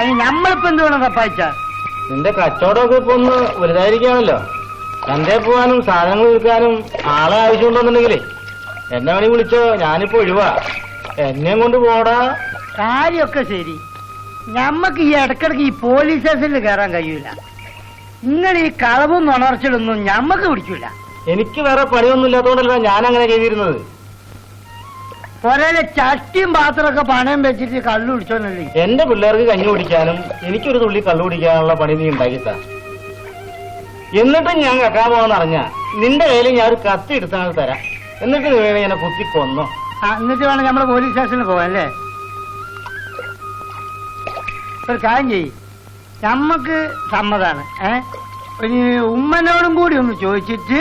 അതിന് നമ്മളിപ്പോ എന്ത് വേണം തപ്പായിച്ച? നിന്റെ കച്ചവടമൊക്കെ ഇപ്പൊ ഒന്ന് വലുതായിരിക്കാണല്ലോ. ചന്തയിൽ പോകാനും സാധനങ്ങൾ വിൽക്കാനും ആളെ ആവശ്യമുണ്ടെന്നുണ്ടെങ്കിലേ എന്നെ വേണി വിളിച്ചോ, ഞാനിപ്പോ ഒഴിവാ. എന്നെയും കൊണ്ട് പോടാ. കാര്യമൊക്കെ ശരി, ഞമ്മക്ക് ഈ ഇടക്കിടക്ക് ഈ പോലീസ് സ്റ്റേഷനിൽ കയറാൻ കഴിയൂല. ഇങ്ങനെ ഈ കളവും നുണർച്ചിലൊന്നും ഞമ്മക്ക് പിടിക്കൂല. എനിക്ക് വേറെ പണിയൊന്നും ഇല്ലാത്തതുകൊണ്ടല്ല ഞാൻ അങ്ങനെ ചെയ്തിരുന്നത്. ഒരേ ചട്ടിയും പാത്രമൊക്കെ പണയം വെച്ചിട്ട് കള്ളു കുടിച്ചോന്നല്ലേ. എന്റെ പിള്ളേർക്ക് കഞ്ഞി കുടിക്കാനും എനിക്കൊരു തുള്ളി കള്ളു കുടിക്കാനുള്ള പണി നീ ഉണ്ടാക്കിത്താ. എന്നിട്ടും ഞാൻ കക്കാൻ പോകാന്ന് അറിഞ്ഞ നിന്റെ കയ്യിൽ ഞാൻ ഒരു കത്തി എടുത്താൽ തരാം. എന്നിട്ട് നീ എന്നെ കുത്തി കൊന്നോ. എന്നിട്ട് വേണം നമ്മള് പോലീസ് സ്റ്റേഷനിൽ പോവാൻ അല്ലേ? ഒരു കാര്യം ചെയ്യ്, നമ്മക്ക് സമ്മതാണ്. ഒരു ഉമ്മനോടും കൂടി ഒന്ന് ചോദിച്ചിട്ട്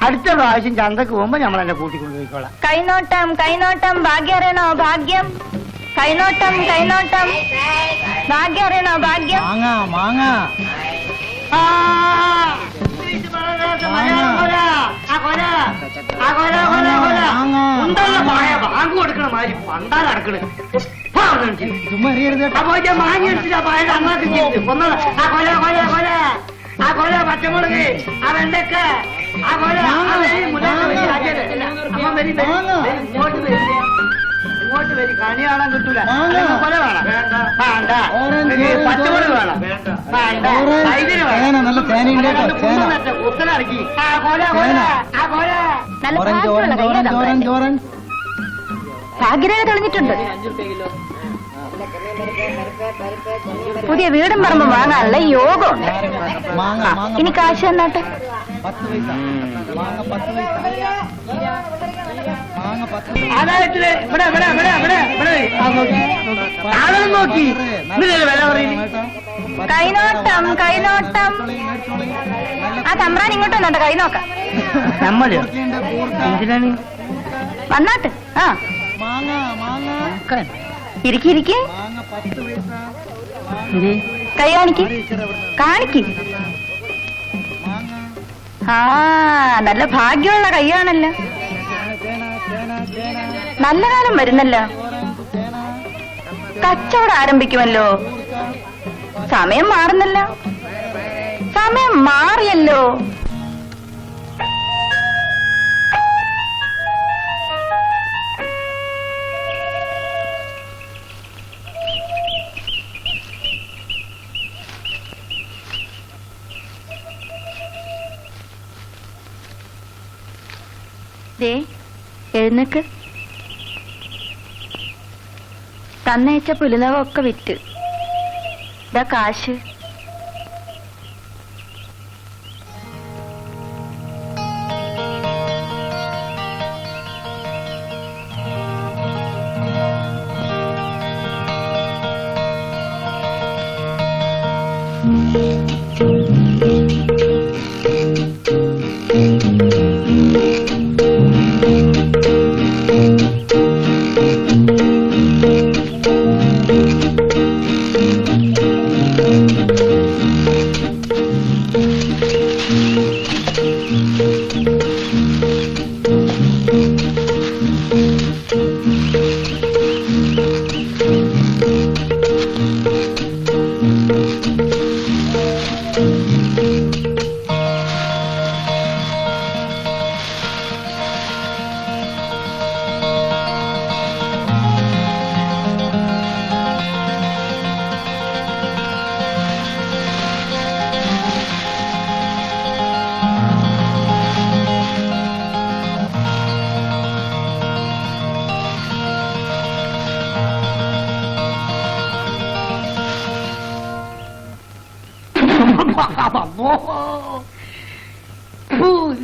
അടുത്ത പ്രാവശ്യം ചന്തക്ക് പോകുമ്പോ നമ്മളെന്നെ കൂട്ടിക്കൊണ്ടുപോയിക്കോളാം. കൈനോട്ടം കൈനോട്ടം ഭാഗ്യം അറിയണോ? ഭാഗ്യം. കൈനോട്ടം കൈനോട്ടം ഭാഗ്യം അറിയണോ? ഭാഗ്യം. ബാങ്ക് കൊടുക്കണ മാതിരി പണ്ടാ നടക്കണ പച്ചമുളക് ആ വെണ്ടക്ക ആ കൊല ഇങ്ങോട്ട് വരി. കണി കാണാൻ കിട്ടൂല. കൊല വേണം, പച്ചമുളക് വേണം, കുത്തലടക്കി ആ കൊല ആ കൊല. ഭാഗ്യരേഖ തെളിഞ്ഞിട്ടുണ്ട്. പുതിയ വീടും പറമ്പും വാങ്ങാനുള്ള യോഗമുണ്ട്. ഇനി കാശ് തന്നാട്ടെ. കൈനോട്ടം കൈനോട്ടം. ആ തമ്പ്രാൻ ഇങ്ങോട്ട് വന്നോട്ടെ, കൈ നോക്കാം. വന്നാട്ട്. ആ ഇരിക്കിരിക്കെ കൈ കാണിക്ക് കാണിക്ക്. ആ നല്ല ഭാഗ്യമുള്ള കൈയാണല്ലോ. നല്ല കാലം വരുന്നല്ലോ. കച്ചവടം ആരംഭിക്കുമല്ലോ. സമയം മാറുന്നല്ലോ. സമയം മാറിയല്ലോ. എഴുന്നേക്ക്. തന്നയച്ച പുലിനവൊക്കെ വിറ്റ്. ഇതാ കാശ്.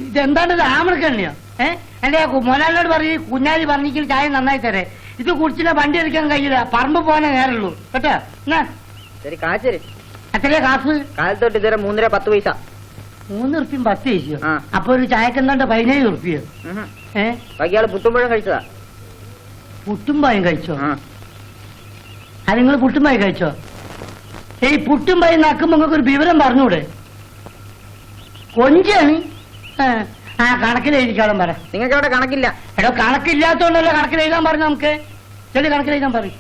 ഇതെന്താണ് രാമണക്കണ്ണിയോ? എന്റെ മോനാലിനോട് പറയും കുഞ്ഞാലി പറഞ്ഞിട്ട് ചായ നന്നായി തരേ. ഇത് കുടിച്ചില്ല വണ്ടി എടുക്കാൻ കഴിയില്ല. പറമ്പ് പോകാനേ നേരുള്ളൂ കേട്ടോ. ശരി കാശ്. എത്രയാ കാശ്? കാലത്തോട്ട് ഇതുവരെ 3.10 പൈസ. 3 ഉറുപ്പ്യം 10 പൈസയോ? അപ്പൊ ഒരു ചായക്ക് എന്താണ്ട് 17 ഉറുപ്പ്യോ? ബാക്കിയാള് പുട്ടുമ്പഴം കഴിച്ചതാ. പുട്ടുംപായും കഴിച്ചോ? അത് നിങ്ങൾ പുട്ടുംപായി കഴിച്ചോ? ഈ പുട്ടുംപായി നക്കുമ്പോ നിങ്ങൾക്ക് ഒരു വിവരം പറഞ്ഞൂടെ? കൊഞ്ചാണ്. ആ കണക്കിൽ എഴുതിക്കാളും പറ. നിങ്ങൾക്ക് അവിടെ കണക്കില്ല. എടോ കണക്കില്ലാത്തോണ്ടല്ലോ കണക്കിൽ എഴുതാൻ പറഞ്ഞു. നമുക്ക് ചെറിയ കണക്കിൽ എഴുതാൻ പറയും.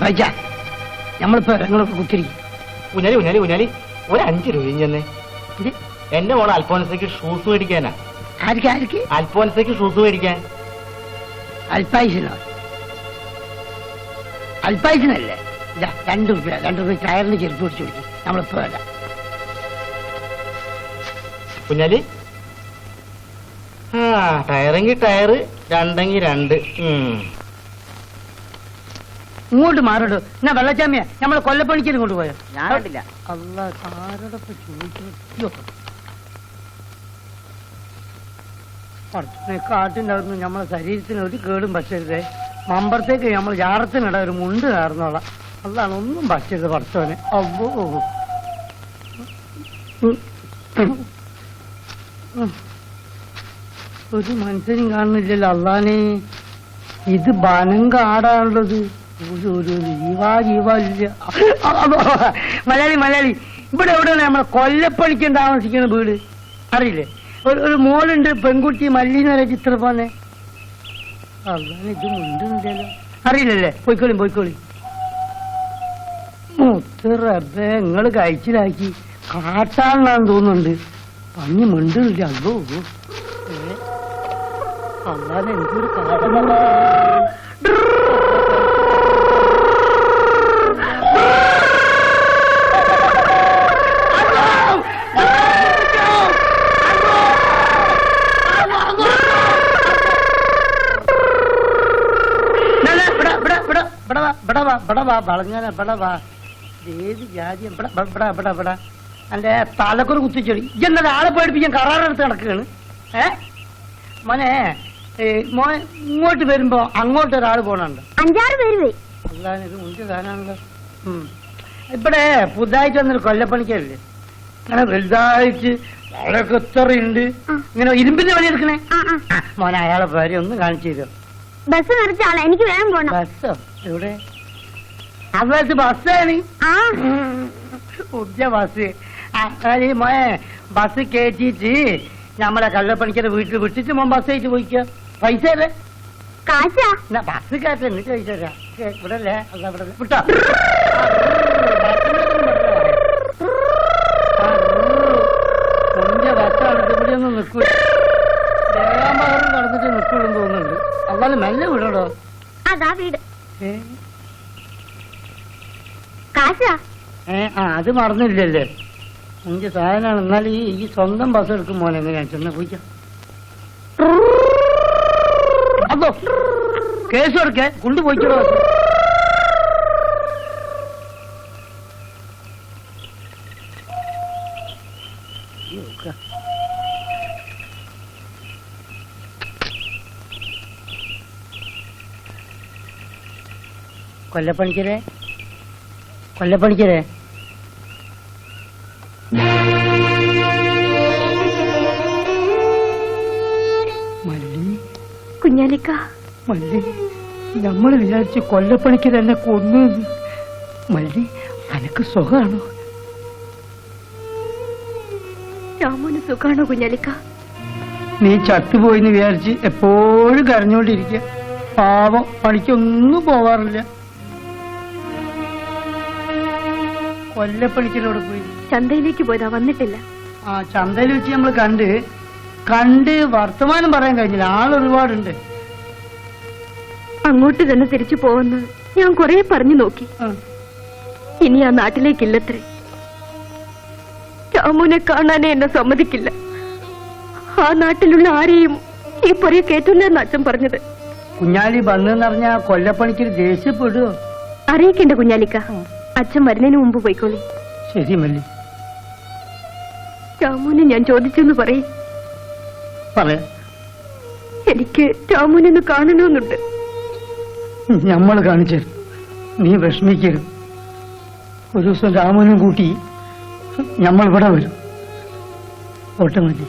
പൈസ നമ്മളിപ്പോ നിങ്ങളൊക്കെ കുത്തിരിക്കും. കുഞ്ഞാലി കുഞ്ഞാലി കുഞ്ഞാലി ഒരു 5 രൂപയും ചെന്നേ. എന്റെ മോളെ അൽഫോൻസയ്ക്ക് ഷൂസ് മേടിക്കാനാ. ആർക്ക് ആർക്ക്? അൽഫോൻസയ്ക്ക് ഷൂസ് മേടിക്കാൻ. അൽപായുസിനോ? അൽപായുസിനല്ലേ? 2 രൂപ ടയറിന് ചെരുപ്പ് പിടിച്ചു കൊടുക്കും. നമ്മളിപ്പോ വേണ്ട. കുഞ്ഞാലി ടയറെങ്കിൽ ടയറ്, 2എങ്കിൽ 2. ഇങ്ങോട്ട് മാറടോ. എന്നാ വെള്ളച്ചാമിയ നമ്മളെ കൊല്ലപ്പണിക്കലും കൊണ്ടുപോയോ? ഞാൻ കണ്ടില്ല. അല്ല ആരോടൊക്കെ ചോദിച്ചു. കാട്ടിൻ്റെ നമ്മളെ ശരീരത്തിന് ഒരു കേടും പറ്റരുതേ. മമ്പറത്തേക്ക് നമ്മൾ ജാറത്തിനിട ഒരു മുണ്ട് കാർന്നോളാം. അതാണ് ഒന്നും പറ്റരുത് പഠിച്ചവനെ. അவ்வോ ഒരു മനുഷ്യനും കാണുന്നില്ലല്ലോ. അള്ളാനെ ഇത് ബനം കാടാണുള്ളത്. ഒരു ജീവാല്ല. മലയാളി ഇവിടെ എവിടെയാണ് നമ്മളെ കൊല്ലപ്പണിക്കാൻ താമസിക്കുന്ന വീട് അറിയില്ലേ? ഒരു മോളുണ്ട്, പെൺകുട്ടി മല്ലീന്ന് വരെ ചിത്രം പോന്നെ. അതാണ് ഇത് മുണ്ടുണ്ടല്ലോ. അറിയില്ലല്ലേ? പോയിക്കോളി. മുത്തറബേ നിങ്ങള് കഴിച്ചിലാക്കി കാട്ടാണെന്നാന്ന് തോന്നുന്നുണ്ട്. പഞ്ഞി മുണ്ടില്ല. അല്ലോ അല്ലാതെ എന്തൊരു കാട്ടം. ഏത് ജാതിയും എന്റെ തലക്കൊരു കുത്തിച്ചെടി. ഇന്നലെ ആളെ പേടിപ്പിക്കാൻ കറാറെടുത്ത് നടക്കുകയാണ്. മോനെ മോൻ ഇങ്ങോട്ട് വരുമ്പോ അങ്ങോട്ട് ഒരാൾ പോണുണ്ട്. 5-6 പേര്. അതാണ് ഇത് മുന്തിയ സാധനമാണല്ലോ. ഇവിടെ പുതുതായിട്ട് വന്നൊരു കൊല്ലപ്പണിക്കല്ലേ, അങ്ങനെ വലുതായിട്ട് വളരെ കത്തറുണ്ട്, ഇങ്ങനെ ഇരുമ്പിന്റെ പണി എടുക്കണേ. മോനെ അയാളെ പേര് ഒന്ന് കാണിച്ചു തരുമോ? ബസ് നിർത്തിയാളെ, എനിക്ക് വേഗം പോണം. ബസ്സോ? എവിടെ? അത് ബസ്സാണ്. പുതിയ ബസ്. മോനെ ബസ് കയറ്റിട്ട് നമ്മളെ കള്ളപ്പണിക്കരെ വീട്ടിൽ വിട്ടിട്ട് മോൻ ബസ് ആയിട്ട് പോയിക്കോ. പൈസ അല്ലേ? കാശാ? ബസ് കയറ്റ എന്നിട്ട് പൈസ തരാം. ഇവിടെ അല്ലേ? അല്ല ഇവിടെ വിട്ടോ. പുതിയ ബസ്സാണ്. ഇവിടെ ഒന്നും നിൽക്കൂ. ദേവാമ്പകരം കടന്നിട്ട് നിൽക്കുള്ളൂ തോന്നുന്നുണ്ട്. അതായത് മെല്ലെ വിടണോ? അതാ വീട്. കാശാ? അത് മറന്നില്ലല്ലേ? എനിക്ക് സാധനമാണ്. എന്നാൽ ഈ സ്വന്തം ബസ് എടുക്കും മോനെ. എങ്ങനെയാണ് ചെന്ന പോയിക്കാം. അതോ കേസ് കൊടുക്കേ കൊണ്ടുപോയിക്കോ. കൊല്ലപ്പണിക്കരെ കുഞ്ഞാലിക്ക, മല്ലി നമ്മൾ വിചാരിച്ച് കൊല്ലപ്പണിക്ക് തന്നെ കൊന്നു. മല്ലി അനക്ക് സുഖാണോ? രാമോന് സുഖാണോ കുഞ്ഞാലിക്ക? നീ ചത്തുപോയിന്ന് വിചാരിച്ച് എപ്പോഴും കരഞ്ഞോണ്ടിരിക്കുക. പാവം, പണിക്കൊന്നും പോവാറില്ല. കൊല്ലപ്പണിക്കലോട് പോയി. ചന്തയിലേക്ക് പോയതാ, വന്നിട്ടില്ല. ചന്തയിൽ വെച്ച് നമ്മൾ കണ്ട് വർത്തമാനം പറയാൻ കഴിഞ്ഞില്ല. ആളൊരുപാടുണ്ട്. അങ്ങോട്ട് തന്നെ തിരിച്ചു പോകുന്നു ഞാൻ കൊറേ പറഞ്ഞു നോക്കി. ഇനി ആ നാട്ടിലേക്കില്ലത്രേ. രാമുനെ കാണാനേ എന്നെ സമ്മതിക്കില്ല. ആ നാട്ടിലുള്ള ആരെയും ഈ പൊറിയ കേട്ടില്ലെന്ന് അച്ഛൻ പറഞ്ഞത്. കുഞ്ഞാലി വന്നെന്നറിഞ്ഞ കൊല്ലപ്പണിക്ക് ദേഷ്യപ്പെടുവോ? അറിയിക്കണ്ട കുഞ്ഞാലിക്ക, അച്ഛൻ വരുന്നതിന് മുമ്പ് പോയിക്കോളി. ശരി മല്ലി. രാമുനെ ഞാൻ ചോദിച്ചെന്ന് പറയും. പറയാം. എനിക്ക് രാമുനൊന്ന് കാണണമെന്നുണ്ട്. നമ്മൾ കാണിച്ചു. നീ വിഷമിക്കരുത്. ഒരു ദിവസം രാമുനും കൂട്ടി നമ്മൾ ഇവിടെ വരും. ഓട്ടം മതി.